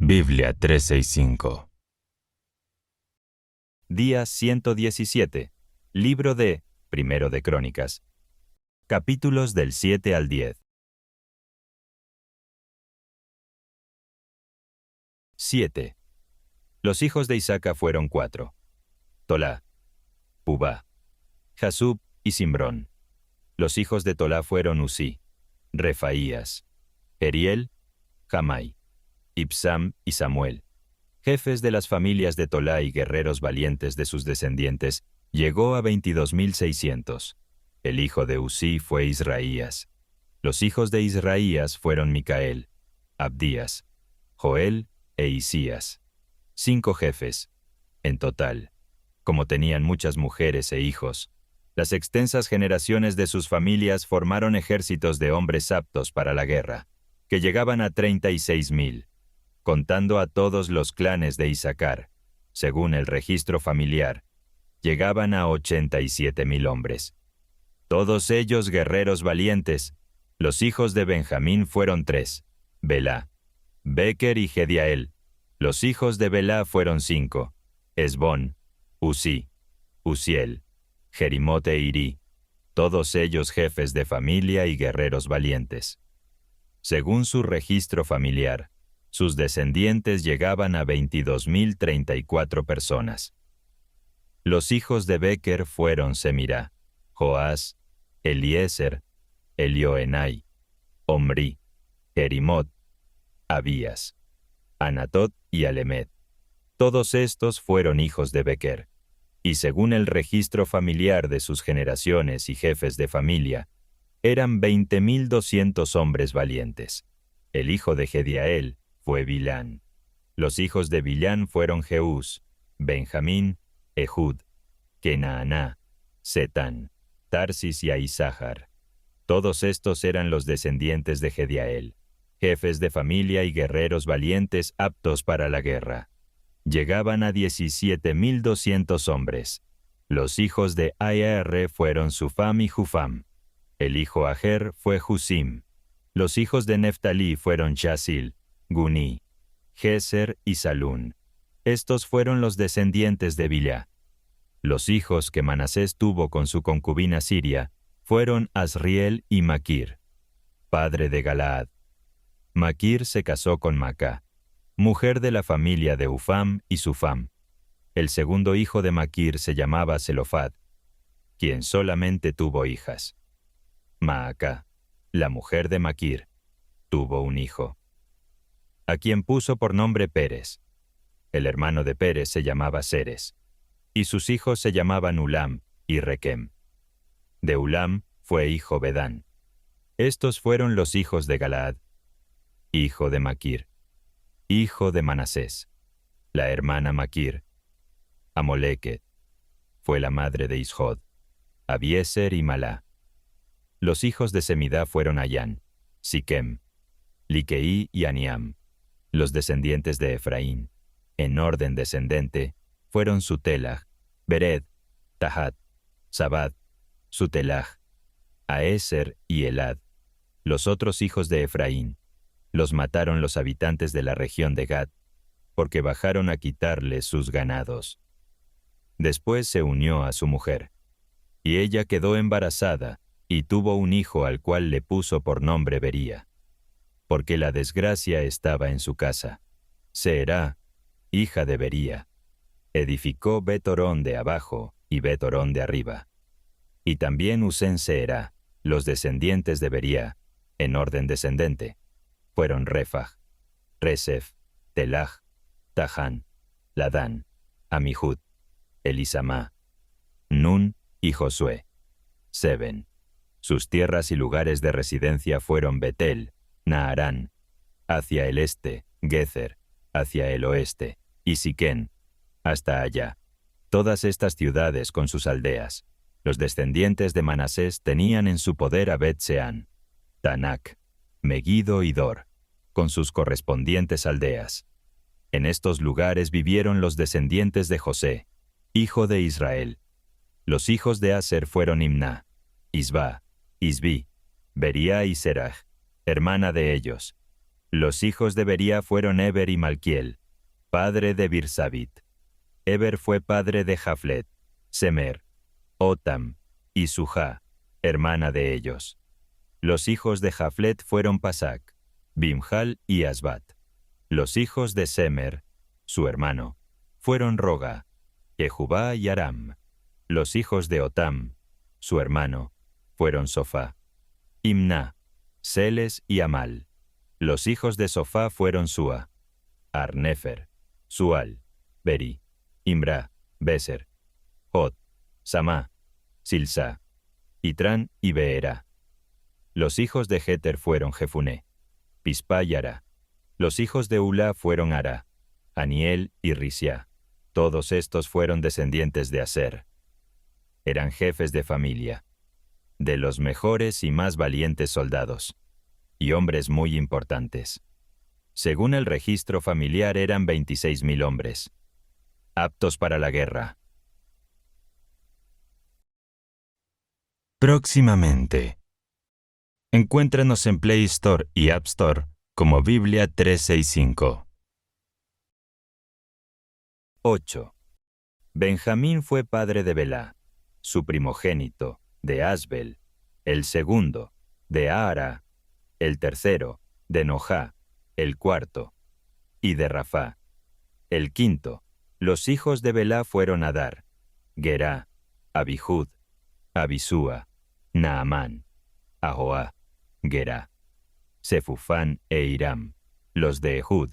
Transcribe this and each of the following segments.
Biblia 365. Día 117. Libro de Primero de Crónicas. Capítulos del 7 al 10. 7. Los hijos de Isaca fueron 4. Tolá, Pubá, Jasub y Simbrón. Los hijos de Tolá fueron Uzí, Refaías, Eriel, Jamai, Ibsam y Samuel. Jefes de las familias de Tolá y guerreros valientes de sus descendientes, llegó a 22.600. El hijo de Uzí fue Israías. Los hijos de Israías fueron Micael, Abdías, Joel e Isías. 5 jefes, en total. Como tenían muchas mujeres e hijos, las extensas generaciones de sus familias formaron ejércitos de hombres aptos para la guerra, que llegaban a 36.000. Contando a todos los clanes de Isaacar, según el registro familiar, llegaban a 87.000 hombres. Todos ellos guerreros valientes. Los hijos de Benjamín fueron 3, Belá, Beker y Gediael. Los hijos de Belá fueron 5, Esbón, Uzí, Uziel, Jerimot e Irí, todos ellos jefes de familia y guerreros valientes. Según su registro familiar, sus descendientes llegaban a 22.034 personas. Los hijos de Beker fueron Semirá, Joás, Eliezer, Elioenai, Omri, Jerimot, Abías, Anatot y Alemet. Todos estos fueron hijos de Beker, y según el registro familiar de sus generaciones y jefes de familia, eran 20.200 hombres valientes. El hijo de Gediael fue Bilán. Los hijos de Bilán fueron Jeús, Benjamín, Ehud, Kenaaná, Setán, Tarsis y Ahisájar. Todos estos eran los descendientes de Gediael, jefes de familia y guerreros valientes aptos para la guerra. Llegaban a 17.200 hombres. Los hijos de Aer fueron Sufam y Jufam. El hijo Ajer fue Jusim. Los hijos de Neftalí fueron Shasil, Guní, Geser y Salún. Estos fueron los descendientes de Bilá. Los hijos que Manasés tuvo con su concubina Siria fueron Asriel y Maquir, padre de Galaad. Maquir se casó con Macá, mujer de la familia de Ufam y Sufam. El segundo hijo de Maquir se llamaba Zelofad, quien solamente tuvo hijas. Maacá, la mujer de Maquir, tuvo un hijo, a quien puso por nombre Pérez. El hermano de Pérez se llamaba Seres, y sus hijos se llamaban Ulam y Requem. De Ulam fue hijo Bedán. Estos fueron los hijos de Galaad, hijo de Maquir, hijo de Manasés. La hermana Maquir, Amoleket, fue la madre de Ishod, Abieser y Malá. Los hijos de Semidá fueron Ayán, Siquem, Liqueí y Aniam. Los descendientes de Efraín, en orden descendente, fueron Sutelaj, Bered, Tahat, Sabad, Sutelaj, Aeser y Elad. Los otros hijos de Efraín los mataron los habitantes de la región de Gad, porque bajaron a quitarles sus ganados. Después se unió a su mujer, y ella quedó embarazada y tuvo un hijo al cual le puso por nombre Bería, porque la desgracia estaba en su casa. Seerá, hija de Bería, edificó Bet-Orón de abajo y Bet-Orón de arriba. Y también Usén Seerá, los descendientes de Bería, en orden descendente, fueron Refaj, Resef, Telaj, Taján, Ladán, Amihud, Elisamá, Nun y Josué. Seben. Sus tierras y lugares de residencia fueron Betel, Naharán, hacia el este, Gezer, hacia el oeste, y Siquén, hasta allá. Todas estas ciudades con sus aldeas. Los descendientes de Manasés tenían en su poder a Bet-Seán, Tanak, Megiddo y Dor, con sus correspondientes aldeas. En estos lugares vivieron los descendientes de José, hijo de Israel. Los hijos de Aser fueron Imná, Isbá, Isbí, Bería y Seraj, hermana de ellos. Los hijos de Bería fueron Eber y Malquiel, padre de Birsabit. Eber fue padre de Jaflet, Semer, Otam y Sujá, hermana de ellos. Los hijos de Jaflet fueron Pasac, Bimhal y Asbat. Los hijos de Semer, su hermano, fueron Roga, Jehubá y Aram. Los hijos de Otam, su hermano, fueron Sofá, Imná, Seles y Amal. Los hijos de Sofá fueron Sua, Arnefer, Sual, Beri, Imra, Beser, Hod, Samá, Silsá, Itrán y Beera. Los hijos de Jeter fueron Jefuné, Pispa y Ara. Los hijos de Ulá fueron Ara, Aniel y Risiá. Todos estos fueron descendientes de Aser. Eran jefes de familia, de los mejores y más valientes soldados, y hombres muy importantes. Según el registro familiar eran 26.000 hombres, aptos para la guerra. Próximamente. Encuéntranos en Play Store y App Store como Biblia 365. 8. Benjamín fue padre de Belá, su primogénito, de Asbel, el segundo, de Ahara, el tercero, de Nojá, el cuarto, y de Rafá, el quinto. Los hijos de Belá fueron Adar, Gerá, Abihud, Abisúa, Naamán, Ahoá, Gerá, Sefufán e Hiram. Los de Ehud,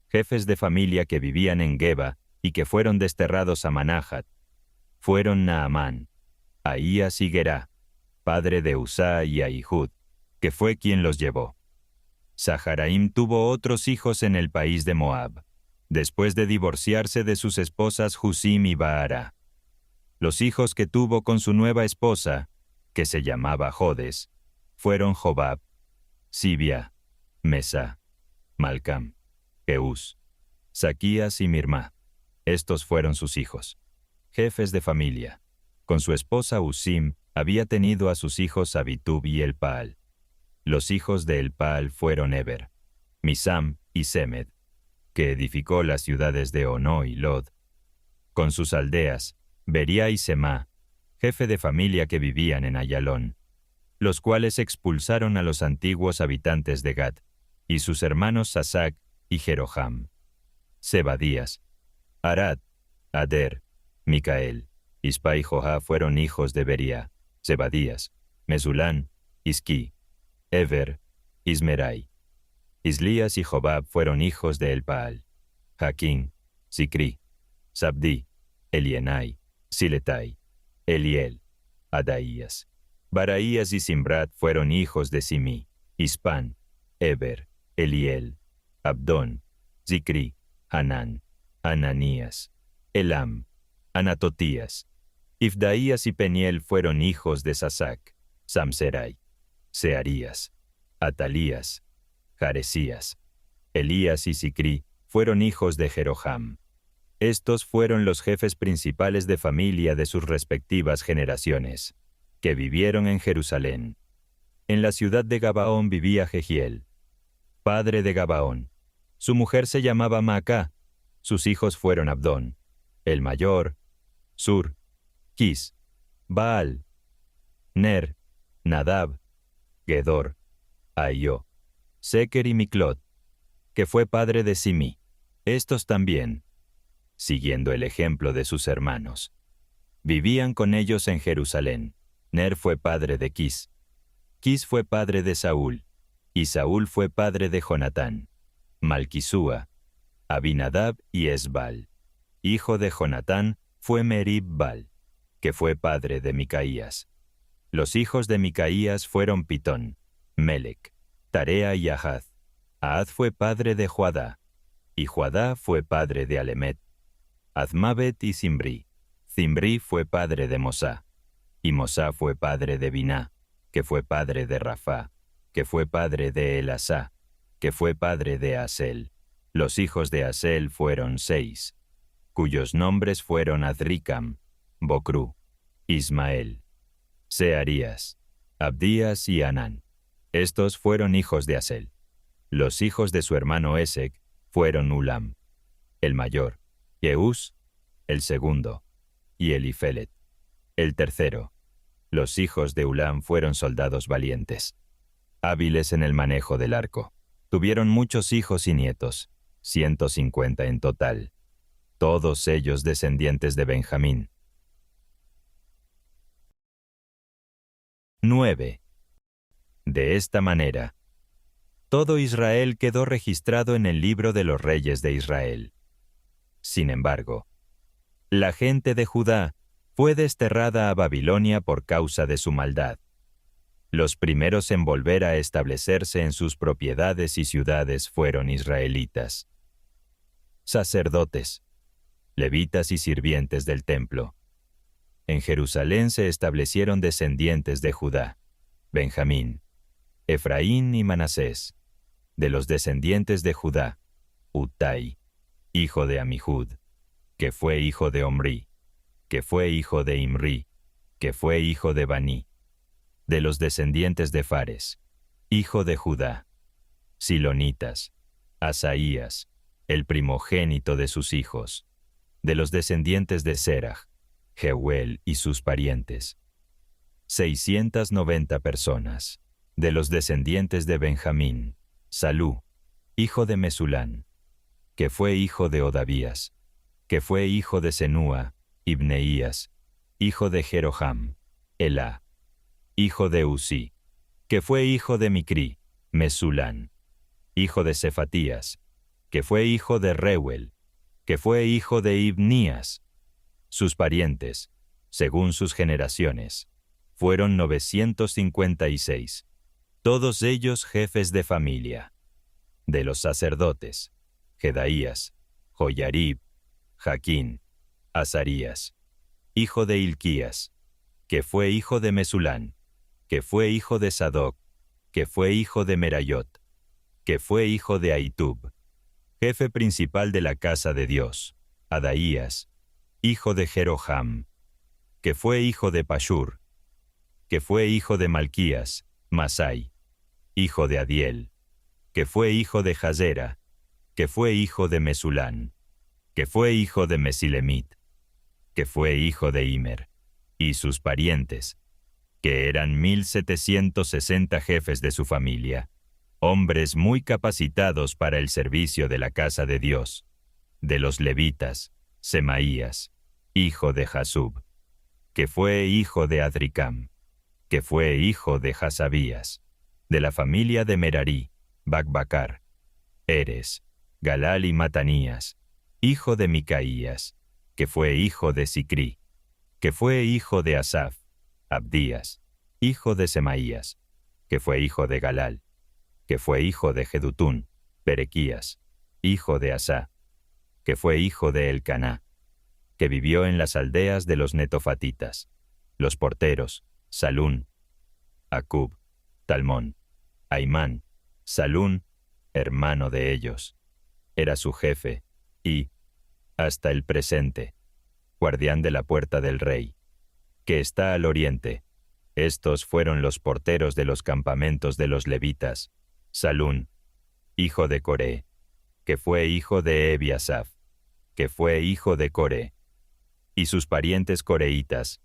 jefes de familia que vivían en Geba y que fueron desterrados a Manahat, fueron Naamán, Ahías y Gerá, padre de Usá y Ahihud, que fue quien los llevó. Saharaim tuvo otros hijos en el país de Moab, después de divorciarse de sus esposas Husim y Baara. Los hijos que tuvo con su nueva esposa, que se llamaba Jodes, fueron Jobab, Sibia, Mesá, Malcam, Jeús, Saquías y Mirmá. Estos fueron sus hijos, jefes de familia. Con su esposa Usim había tenido a sus hijos Abitub y Elpaal. Los hijos de Elpaal fueron Eber, Misam y Semed, que edificó las ciudades de Ono y Lod, con sus aldeas, Bería y Semá, jefe de familia que vivían en Ayalón, los cuales expulsaron a los antiguos habitantes de Gad, y sus hermanos Sasac y Jeroham. Zebadías, Arad, Ader, Micael, Ispa y Joá fueron hijos de Bería, Zebadías, Mesulán, Isquí, Eber, Ismerai. Islías y Jobab fueron hijos de Elpaal, Jaquín, Sicrí, Sabdí, Elienai, Siletai, Eliel, Adaías. Baraías y Simbrat fueron hijos de Simí, Ispán, Eber, Eliel, Abdón, Zicrí, Hanán, Ananías, Elam, Anatotías. Ifdaías y Peniel fueron hijos de Sasac, Samserai, Searías, Atalías, Jaresías. Elías y Sicrí fueron hijos de Jeroham. Estos fueron los jefes principales de familia de sus respectivas generaciones, que vivieron en Jerusalén. En la ciudad de Gabaón vivía Jehiel, padre de Gabaón. Su mujer se llamaba Maacá. Sus hijos fueron Abdón, el mayor, Sur, Quis, Baal, Ner, Nadab, Gedor, Ahio, Seker y Miclot, que fue padre de Simí. Estos también, siguiendo el ejemplo de sus hermanos, vivían con ellos en Jerusalén. Ner fue padre de Quis. Quis fue padre de Saúl, y Saúl fue padre de Jonatán, Malquisúa, Abinadab y Esbal. Hijo de Jonatán fue Merib-Bal, que fue padre de Micaías. Los hijos de Micaías fueron Pitón, Melec, Tarea y Ahad. Ahad fue padre de Joadá, y Joadá fue padre de Alemet, Azmabet y Zimbri. Zimbri fue padre de Mosá, y Mosá fue padre de Biná, que fue padre de Rafá, que fue padre de Elasá, que fue padre de Asel. Los hijos de Asel fueron 6, cuyos nombres fueron Adricam, Bocrú, Ismael, Searías, Abdías y Anán. Estos fueron hijos de Asel. Los hijos de su hermano Esec fueron Ulam, el mayor, Jeús, el segundo, y Elifelet, el tercero. Los hijos de Ulam fueron soldados valientes, hábiles en el manejo del arco. Tuvieron muchos hijos y nietos, 150 en total, todos ellos descendientes de Benjamín. 9. De esta manera, todo Israel quedó registrado en el libro de los reyes de Israel. Sin embargo, la gente de Judá fue desterrada a Babilonia por causa de su maldad. Los primeros en volver a establecerse en sus propiedades y ciudades fueron israelitas. Sacerdotes, levitas y sirvientes del templo. En Jerusalén se establecieron descendientes de Judá, Benjamín, Efraín y Manasés. De los descendientes de Judá, Utai, hijo de Amihud, que fue hijo de Omri, que fue hijo de Imri, que fue hijo de Bani. De los descendientes de Fares, hijo de Judá, Silonitas, Asaías, el primogénito de sus hijos. De los descendientes de Serach, Jeuel y sus parientes, 690 personas. De los descendientes de Benjamín, Salú, hijo de Mesulán, que fue hijo de Odavías, que fue hijo de Senúa, Ibneías, hijo de Jeroham, Elá, hijo de Usí, que fue hijo de Micri, Mesulán, hijo de Cefatías, que fue hijo de Reuel, que fue hijo de Ibnías. Sus parientes, según sus generaciones, fueron 956, todos ellos jefes de familia. De los sacerdotes, Jedaías, Joyarib, Jaquín, Azarías, hijo de Hilquías, que fue hijo de Mesulán, que fue hijo de Sadoc, que fue hijo de Merayot, que fue hijo de Ahitub, jefe principal de la casa de Dios, Adaías, hijo de Jeroham, que fue hijo de Pashur, que fue hijo de Malquías, Masai, hijo de Adiel, que fue hijo de Jazera, que fue hijo de Mesulán, que fue hijo de Mesilemit, que fue hijo de Imer, y sus parientes, que eran 1760 jefes de su familia, hombres muy capacitados para el servicio de la casa de Dios. De los levitas, Semaías, hijo de Jasub, que fue hijo de Adricam, que fue hijo de Hasabías. De la familia de Merarí, Bacbacar, Eres, Galal y Matanías, hijo de Micaías, que fue hijo de Sicrí, que fue hijo de Asaf, Abdías, hijo de Semaías, que fue hijo de Galal, que fue hijo de Jedutún, Berequías, hijo de Asá, que fue hijo de Elcaná, que vivió en las aldeas de los netofatitas, los porteros, Salún, Acub, Talmón, Aimán, Salún, hermano de ellos, era su jefe, y, hasta el presente, guardián de la puerta del rey, que está al oriente. Estos fueron los porteros de los campamentos de los levitas, Salún, hijo de Coré, que fue hijo de Ebiasaf, que fue hijo de Coré, y sus parientes coreitas,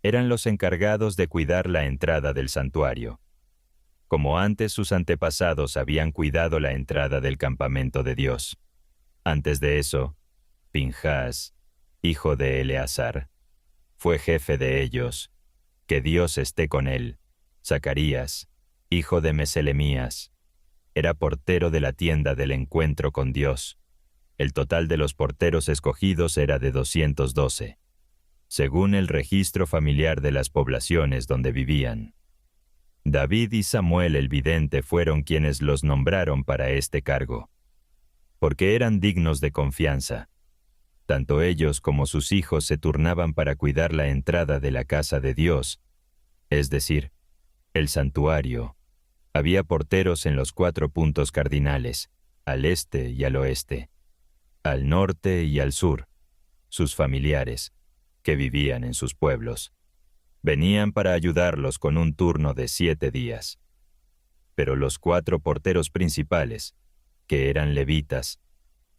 eran los encargados de cuidar la entrada del santuario, como antes sus antepasados habían cuidado la entrada del campamento de Dios. Antes de eso, Pinjas, hijo de Eleazar, fue jefe de ellos, que Dios esté con él. Zacarías, hijo de Meselemías, era portero de la tienda del encuentro con Dios. El total de los porteros escogidos era de 212, según el registro familiar de las poblaciones donde vivían. David y Samuel el vidente fueron quienes los nombraron para este cargo, porque eran dignos de confianza. Tanto ellos como sus hijos se turnaban para cuidar la entrada de la casa de Dios, es decir, el santuario. Había porteros en los 4 puntos cardinales, al este y al oeste, al norte y al sur. Sus familiares, que vivían en sus pueblos, venían para ayudarlos con un turno de 7 días. Pero los 4 porteros principales, que eran levitas,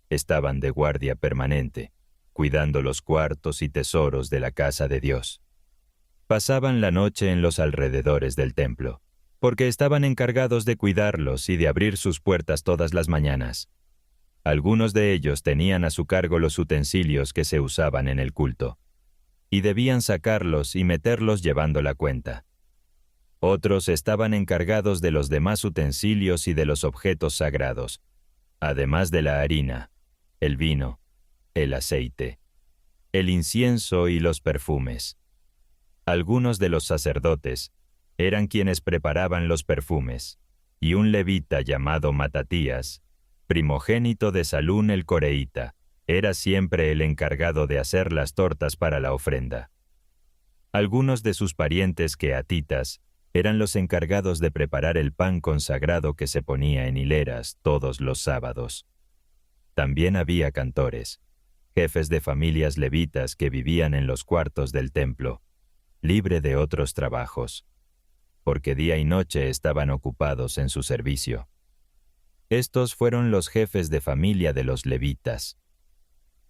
estaban de guardia permanente, cuidando los cuartos y tesoros de la casa de Dios. Pasaban la noche en los alrededores del templo, porque estaban encargados de cuidarlos y de abrir sus puertas todas las mañanas. Algunos de ellos tenían a su cargo los utensilios que se usaban en el culto, y debían sacarlos y meterlos llevando la cuenta. Otros estaban encargados de los demás utensilios y de los objetos sagrados, además de la harina, el vino, el aceite, el incienso y los perfumes. Algunos de los sacerdotes eran quienes preparaban los perfumes, y un levita llamado Matatías, primogénito de Salún el coreíta, era siempre el encargado de hacer las tortas para la ofrenda. Algunos de sus parientes queatitas eran los encargados de preparar el pan consagrado que se ponía en hileras todos los sábados. También había cantores, jefes de familias levitas que vivían en los cuartos del templo, libre de otros trabajos, porque día y noche estaban ocupados en su servicio. Estos fueron los jefes de familia de los levitas,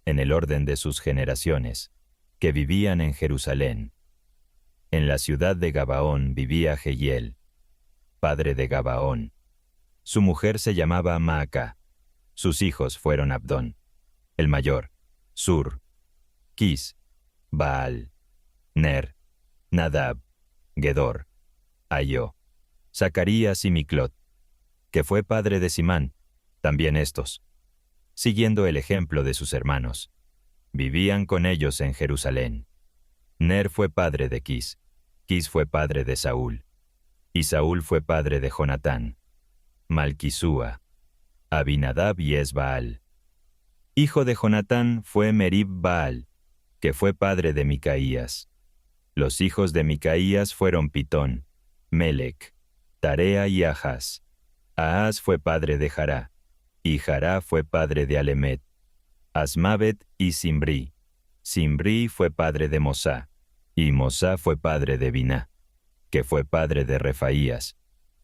en el orden de sus generaciones, que vivían en Jerusalén. En la ciudad de Gabaón vivía Jehiel, padre de Gabaón. Su mujer se llamaba Maaca. Sus hijos fueron Abdón, el mayor, Sur, Quis, Baal, Ner, Nadab, Gedor, Ayo, Zacarías y Miclot, que fue padre de Simán, también estos, siguiendo el ejemplo de sus hermanos. Vivían con ellos en Jerusalén. Ner fue padre de Quis, Quis fue padre de Saúl, y Saúl fue padre de Jonatán, Malquisúa, Abinadab y Esbaal. Hijo de Jonatán fue Merib-Baal, que fue padre de Micaías. Los hijos de Micaías fueron Pitón, Melec, Tarea y Ahaz. Ahaz fue padre de Jará, y Jará fue padre de Alemet, Asmavet y Simri. Simri fue padre de Mosá, y Mosá fue padre de Biná, que fue padre de Refaías,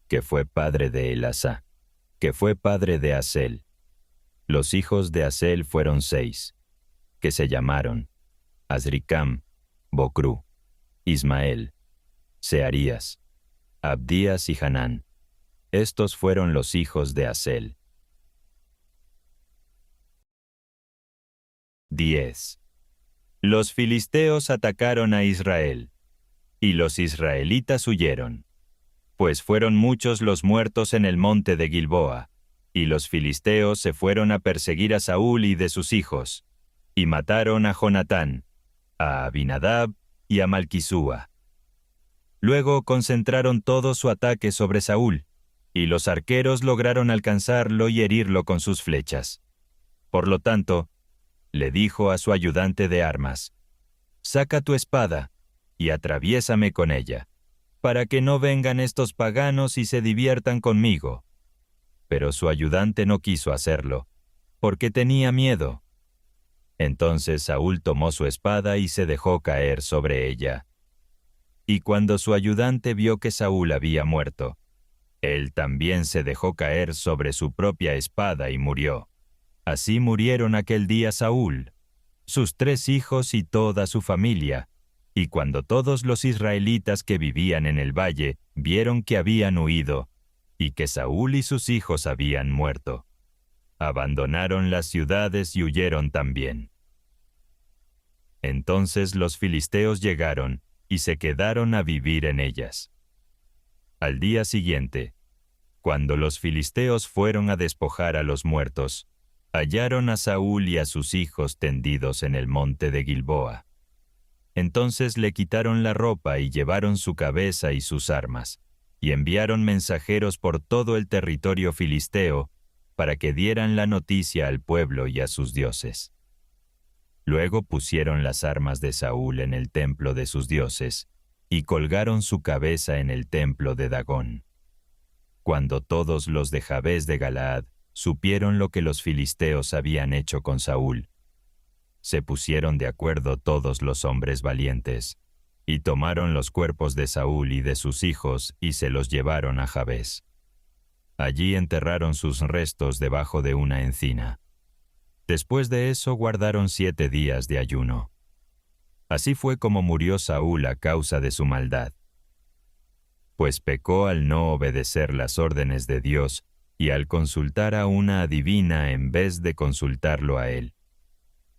que fue padre de Elasá, que fue padre de Asel. Los hijos de Asel fueron 6, que se llamaron Azricam, Bocrú, Ismael, Searías, Abdías y Hanán. Estos fueron los hijos de Asel. 10. Los filisteos atacaron a Israel, y los israelitas huyeron, pues fueron muchos los muertos en el monte de Gilboa, y los filisteos se fueron a perseguir a Saúl y de sus hijos, y mataron a Jonatán, a Abinadab y a Malquisúa. Luego concentraron todo su ataque sobre Saúl, y los arqueros lograron alcanzarlo y herirlo con sus flechas. Por lo tanto, le dijo a su ayudante de armas: «Saca tu espada y atraviésame con ella, para que no vengan estos paganos y se diviertan conmigo». Pero su ayudante no quiso hacerlo, porque tenía miedo. Entonces Saúl tomó su espada y se dejó caer sobre ella. Y cuando su ayudante vio que Saúl había muerto, él también se dejó caer sobre su propia espada y murió. Así murieron aquel día Saúl, sus 3 hijos y toda su familia, y cuando todos los israelitas que vivían en el valle vieron que habían huido, y que Saúl y sus hijos habían muerto, abandonaron las ciudades y huyeron también. Entonces los filisteos llegaron y se quedaron a vivir en ellas. Al día siguiente, cuando los filisteos fueron a despojar a los muertos, hallaron a Saúl y a sus hijos tendidos en el monte de Gilboa. Entonces le quitaron la ropa y llevaron su cabeza y sus armas, y enviaron mensajeros por todo el territorio filisteo para que dieran la noticia al pueblo y a sus dioses. Luego pusieron las armas de Saúl en el templo de sus dioses, y colgaron su cabeza en el templo de Dagón. Cuando todos los de Jabes de Galaad supieron lo que los filisteos habían hecho con Saúl, se pusieron de acuerdo todos los hombres valientes, y tomaron los cuerpos de Saúl y de sus hijos y se los llevaron a Jabes. Allí enterraron sus restos debajo de una encina. Después de eso guardaron 7 días de ayuno. Así fue como murió Saúl a causa de su maldad. Pues pecó al no obedecer las órdenes de Dios y al consultar a una adivina en vez de consultarlo a él.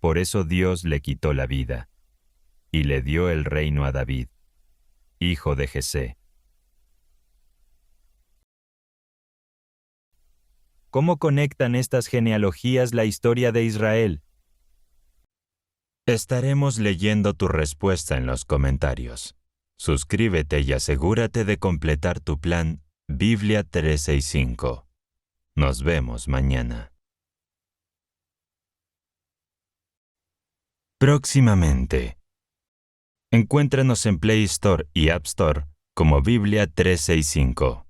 Por eso Dios le quitó la vida y le dio el reino a David, hijo de Jesé. ¿Cómo conectan estas genealogías la historia de Israel? Estaremos leyendo tu respuesta en los comentarios. Suscríbete y asegúrate de completar tu plan Biblia 365. Nos vemos mañana. Próximamente. Encuéntranos en Play Store y App Store como Biblia 365.